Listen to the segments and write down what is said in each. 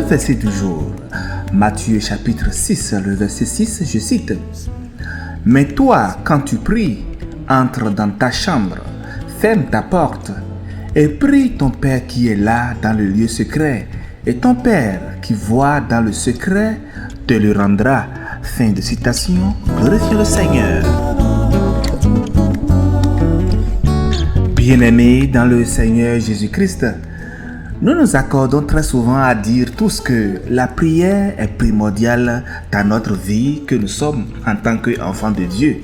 verset du jour, Matthieu chapitre 6, le verset 6, je cite. « Mais toi, quand tu pries, entre dans ta chambre, ferme ta porte et prie ton Père qui est là dans le lieu secret, et ton Père qui voit dans le secret te le rendra. » Fin de citation. Glorifiez le Seigneur. Bien-aimés dans le Seigneur Jésus-Christ, nous nous accordons très souvent à dire tous que la prière est primordiale dans notre vie que nous sommes en tant qu'enfants de Dieu.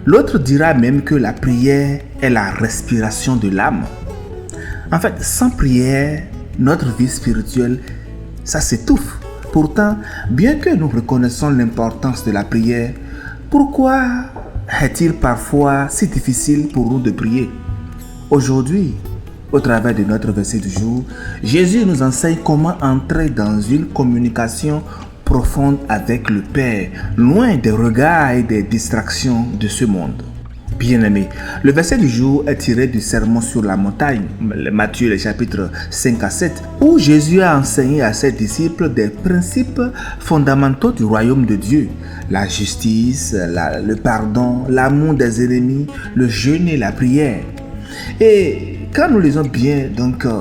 L'autre dira même que la prière est la respiration de l'âme. En fait, sans prière, notre vie spirituelle, ça s'étouffe. Pourtant, bien que nous reconnaissons l'importance de la prière, pourquoi est-il parfois si difficile pour nous de prier? Aujourd'hui, au travers de notre verset du jour, Jésus nous enseigne comment entrer dans une communication profonde avec le Père, loin des regards et des distractions de ce monde. Bien-aimés, le verset du jour est tiré du Sermon sur la montagne, Matthieu les chapitres 5 à 7, où Jésus a enseigné à ses disciples des principes fondamentaux du royaume de Dieu, la justice, le pardon, l'amour des ennemis, le jeûne et la prière. Et quand nous lisons bien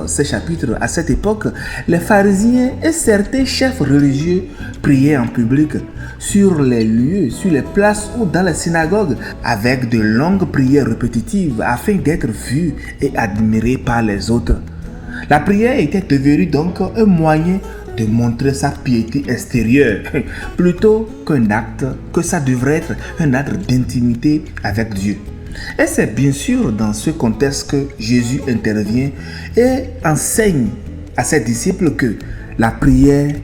ces chapitres, à cette époque, les pharisiens et certains chefs religieux priaient en public, sur les lieux, sur les places ou dans les synagogues, avec de longues prières répétitives afin d'être vus et admirés par les autres. La prière était devenue donc un moyen de montrer sa piété extérieure, plutôt qu'un acte, que ça devrait être un acte d'intimité avec Dieu. Et c'est bien sûr dans ce contexte que Jésus intervient et enseigne à ses disciples que la prière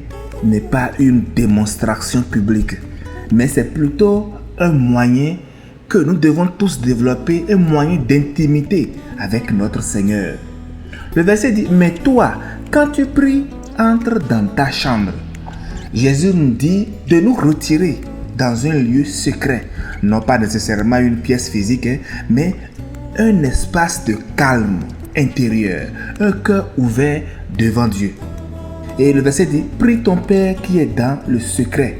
n'est pas une démonstration publique, mais c'est plutôt un moyen que nous devons tous développer, un moyen d'intimité avec notre Seigneur. Le verset dit, « Mais toi, quand tu pries, entre dans ta chambre. » Jésus nous dit de nous retirer dans un lieu secret, non pas nécessairement une pièce physique, mais un espace de calme intérieur, un cœur ouvert devant Dieu. Et le verset dit, prie ton Père qui est dans le secret.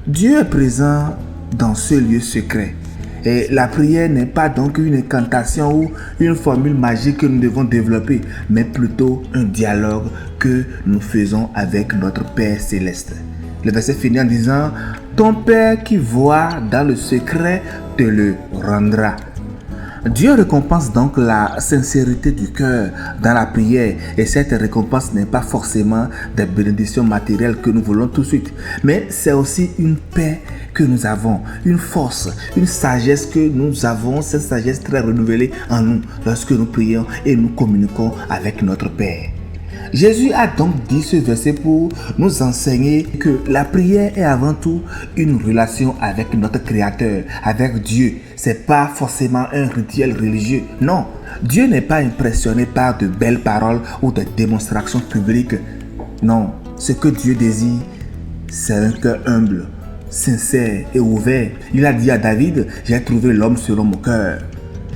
Dieu est présent dans ce lieu secret. Et la prière n'est pas donc une incantation ou une formule magique que nous devons développer, mais plutôt un dialogue que nous faisons avec notre Père céleste. Le verset finit en disant, ton Père qui voit dans le secret te le rendra. Dieu récompense donc la sincérité du cœur dans la prière, et cette récompense n'est pas forcément des bénédictions matérielles que nous voulons tout de suite, mais c'est aussi une paix que nous avons, une force, une sagesse que nous avons, cette sagesse très renouvelée en nous lorsque nous prions et nous communiquons avec notre Père. Jésus a donc dit ce verset pour nous enseigner que la prière est avant tout une relation avec notre Créateur, avec Dieu. C'est pas forcément un rituel religieux. Non, Dieu n'est pas impressionné par de belles paroles ou des démonstrations publiques. Non, ce que Dieu désire, c'est un cœur humble, sincère et ouvert. Il a dit à David, j'ai trouvé l'homme selon mon cœur.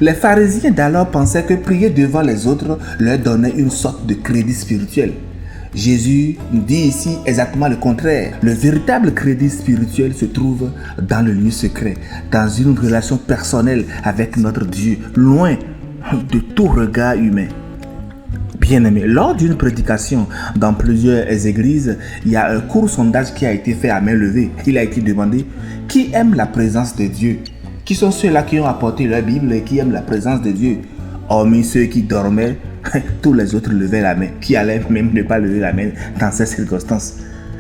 Les pharisiens d'alors pensaient que prier devant les autres leur donnait une sorte de crédit spirituel. Jésus nous dit ici exactement le contraire. Le véritable crédit spirituel se trouve dans le lieu secret, dans une relation personnelle avec notre Dieu, loin de tout regard humain. Bien-aimé, lors d'une prédication dans plusieurs églises, il y a un court sondage qui a été fait à main levée. Il a été demandé qui aime la présence de Dieu. Qui sont ceux-là qui ont apporté leur Bible et qui aiment la présence de Dieu? Hormis ceux qui dormaient, tous les autres levaient la main, qui allaient même ne pas lever la main dans ces circonstances.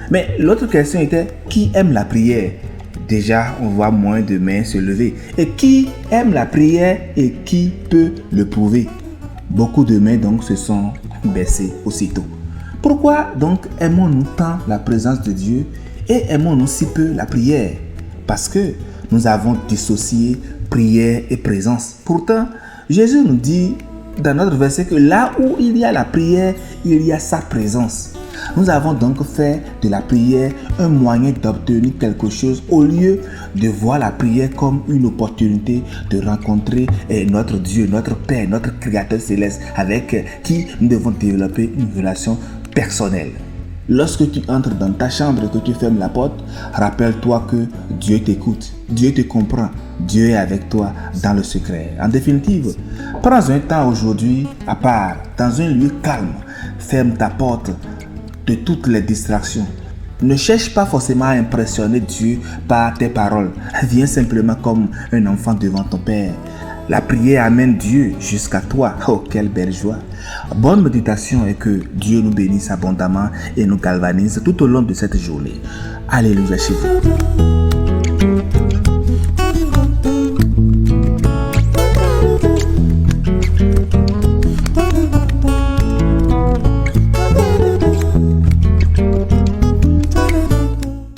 Mais l'autre question était, qui aime la prière? Déjà, on voit moins de mains se lever. Et qui aime la prière et qui peut le prouver? Beaucoup de mains donc se sont baissées aussitôt. Pourquoi donc aimons-nous tant la présence de Dieu et aimons-nous si peu la prière? Parce que nous avons dissocié prière et présence. Pourtant, Jésus nous dit dans notre verset que là où il y a la prière, il y a sa présence. Nous avons donc fait de la prière un moyen d'obtenir quelque chose au lieu de voir la prière comme une opportunité de rencontrer notre Dieu, notre Père, notre Créateur céleste avec qui nous devons développer une relation personnelle. Lorsque tu entres dans ta chambre et que tu fermes la porte, rappelle-toi que Dieu t'écoute, Dieu te comprend, Dieu est avec toi dans le secret. En définitive, prends un temps aujourd'hui à part, dans un lieu calme, ferme ta porte de toutes les distractions. Ne cherche pas forcément à impressionner Dieu par tes paroles. Viens simplement comme un enfant devant ton Père. La prière amène Dieu jusqu'à toi. Oh, quelle belle joie. Bonne méditation et que Dieu nous bénisse abondamment et nous galvanise tout au long de cette journée. Alléluia chez vous.